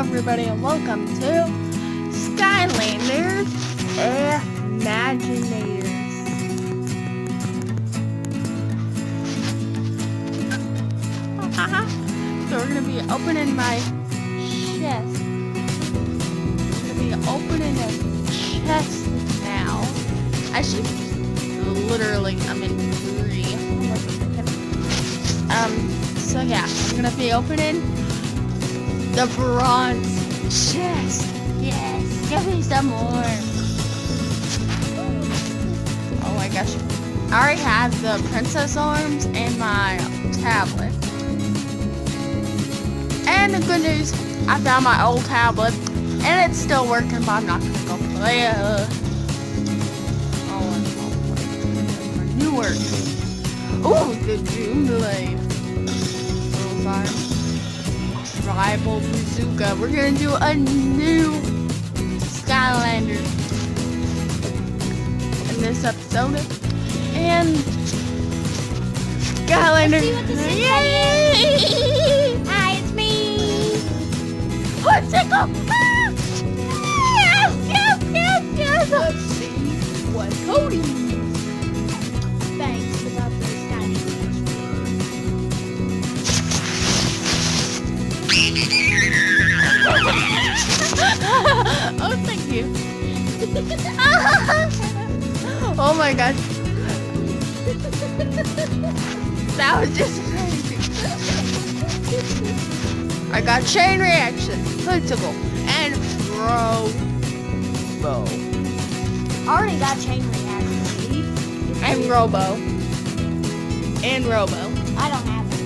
everybody, and welcome to Skylanders Imaginators. So we're gonna be opening my chest. We're gonna be opening a chest now. Actually, literally, I'm in 3. So yeah, I'm gonna be opening the bronze chest. Yes, give me some more. Oh my gosh. I already have the princess arms and my tablet. And the good news, I found my old tablet and it's still working, but I'm not gonna go play it. Newer. Oh, the Joomla. Rival bazooka. We're gonna do a new Skylander in this episode, and Skylander. Yay! Hi, it's me. Let's go! Yes! Let's see what Cody needs. Thanks about the Skylander. Oh, thank you. Oh my gosh. That was just crazy. I got chain reaction, principal, and robo. I already got chain reaction. And robo. And robo. I don't have it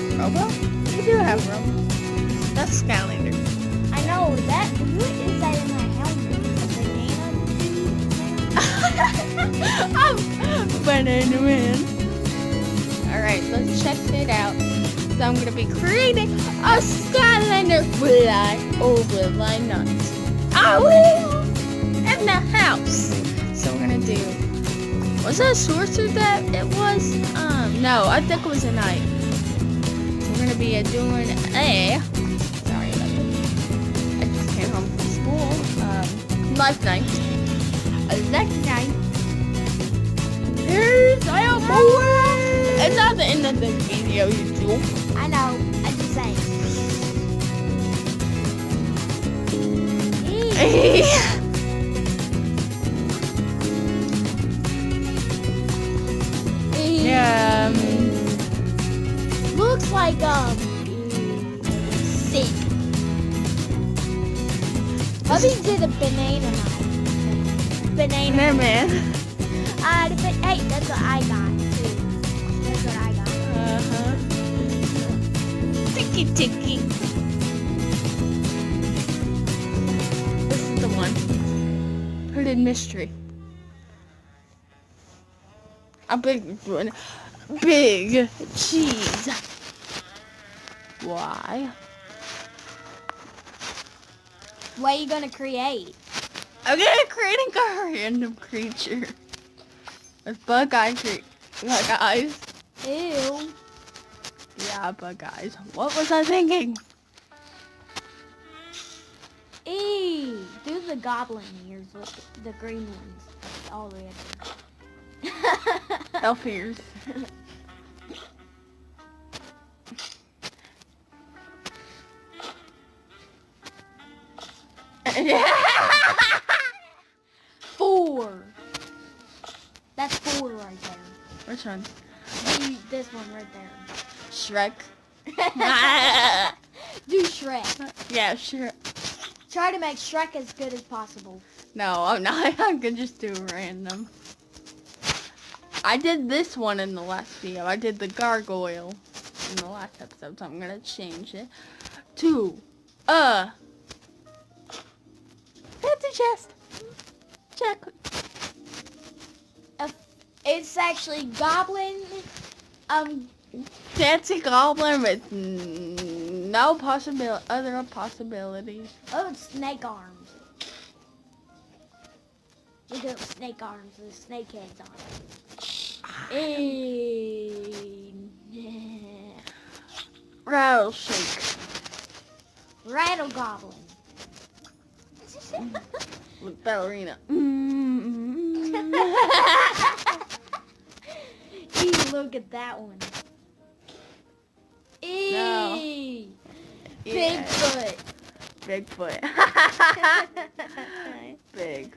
yet. Robo? You do have robo. That's Skylander. I know that. Who is that in my helmet? I'm Banana Man. Alright, let's check it out. So I'm going to be creating a Skylander. Will I or will I not? I will! In the house. So we're going to do... Was that a sorcerer that it was? No, I think it was a knight. So we're going to be doing a... Sorry about that. I just came home from school. Life night. A life night. Here's our boy! It's not the end of the video, you fool. I know. I'm just saying. Yeah. Looks like sick. Let me do the banana knife. Banana man. Hey, that's what I got too. That's what I got. Ticky ticky. This is the one. Put in mystery. A big one. Big cheese. Why? What are you gonna create? I'm gonna create a random creature. With bug eyes. Ew. Yeah, bug eyes. What was I thinking? Eee. Do the goblin ears with the green ones. Already. Elf ears. Four. That's 4 right there. Which one? This one right there. Shrek. Do Shrek. Yeah, sure. Try to make Shrek as good as possible. No, I'm not. I'm gonna just do random. I did this one in the last video. I did the gargoyle in the last episode, so I'm gonna change it to fancy chest. Check. It's actually goblin. Fancy goblin with no other possibilities. Oh, it's snake arms. Look at snake arms with snake heads on it. Rattle shake. Rattle Goblin. With ballerina. Look at that one. No. Yeah. Bigfoot. Bigfoot. Big.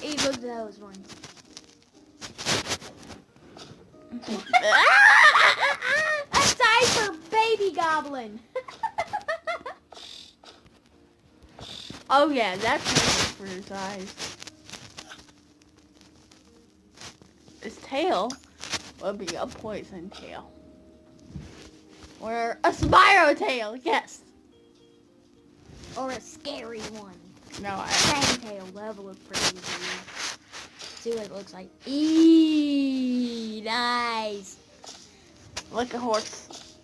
Look at those ones. A diaper baby goblin. Oh yeah, that's perfect for his eyes. His tail will be a poison tail. Or a spiral tail, yes. Or a scary one. No, Fang tail, that would look pretty easy. See what it looks like. Nice. like a horse.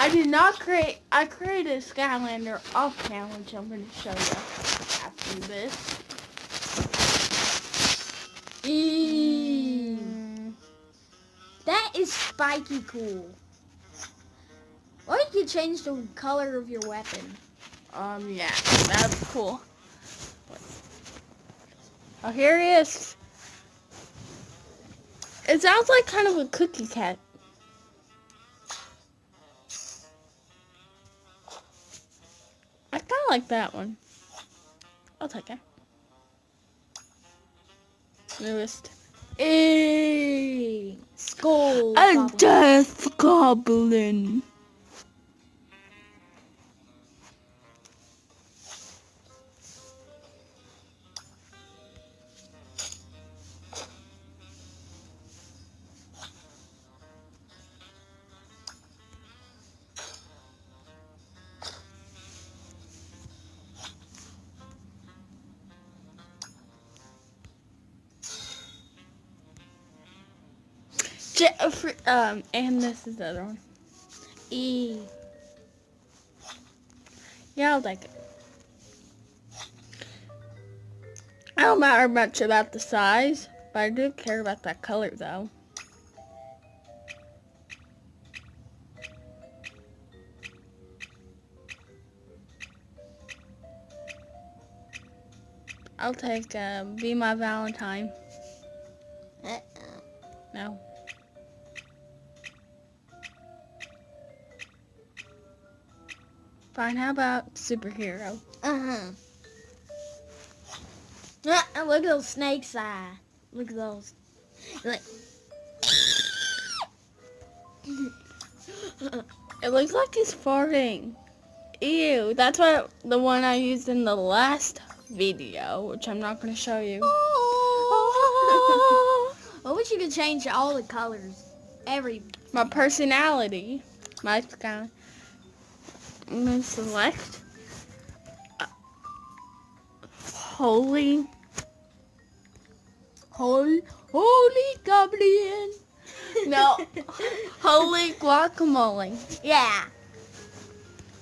I did not create, I created a Skylander off camera, which I'm going to show you after this. That is spiky cool. Or you could change the color of your weapon. Yeah, that's cool. Oh, here he is. It sounds like kind of a cookie cat. I kind of like that one. I'll take it. Newest. Skull. A death goblin. And this is the other one. Yeah, I'll take it. I don't matter much about the size, but I do care about that color though. I'll take Be My Valentine. No. Fine, how about superhero? Look at those snake's eye. Look at those. Like. It looks like he's farting. Ew, that's what the one I used in the last video, which I'm not going to show you. I wish you could change all the colors. My personality. My sky. I'm going to select Holy Goblin. No. Holy Guacamole. Yeah.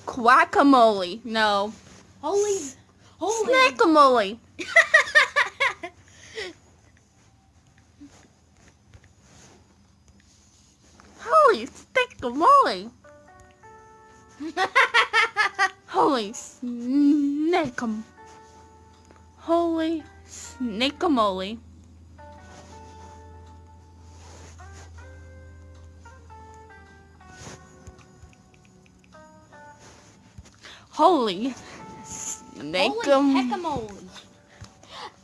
Guacamole. No. Holy. Snackamole. Holy Snackamole. Holy Snackamole. Holy Snackamole. Holy heckamole.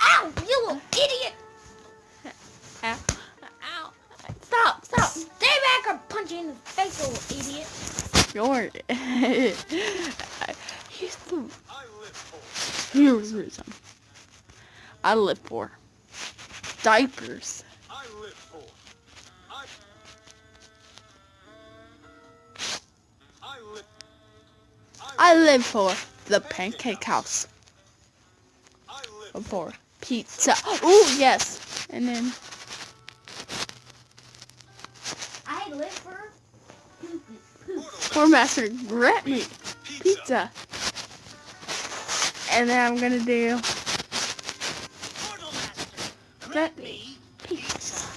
Ow, you little idiot. Ow. Ow. Stop. Stay back or punch you in the face, little idiot. Here's some. I live for diapers. I live for the pancake house. For pizza. Oh yes. And then I live for Master Grant me pizza. And then I'm gonna do Grant me pizza.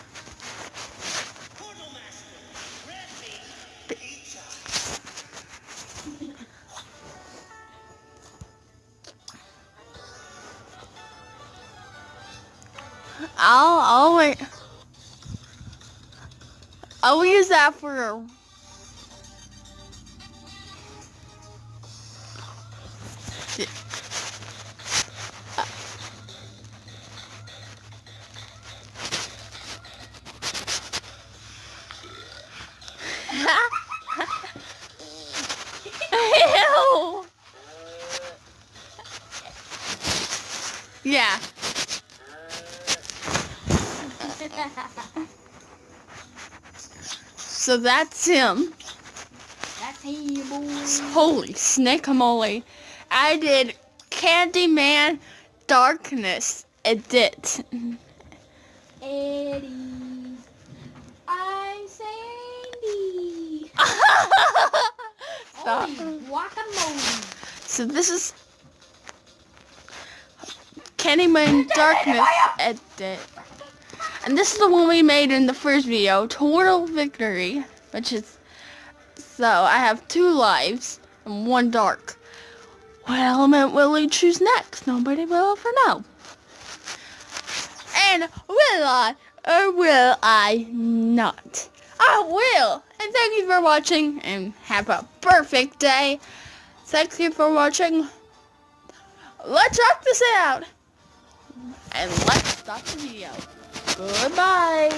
I'll wait. I'll use that for. Ew. Yeah. So that's him. That's him, boy. Holy snake moly. I did Candyman Darkness Edit. Eddie. I'm Sandy. Stop. Holy guacamole. So this is Candyman Darkness Edit. And this is the one we made in the first video, Total Victory, which is, so I have 2 lives and 1 dark. What element will we choose next? Nobody will ever know. And will I or will I not? I will. And thank you for watching and have a perfect day. Thank you for watching. Let's rock this out. And let's stop the video. Goodbye.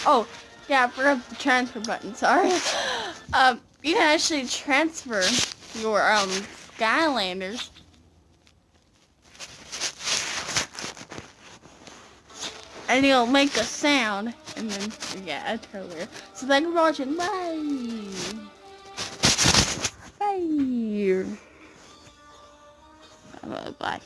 Oh, yeah, I forgot the transfer button. Sorry. You can actually transfer your Skylanders. And you'll make a sound, and then yeah, I told her. So thank you for watching. Bye. Bye. Bye.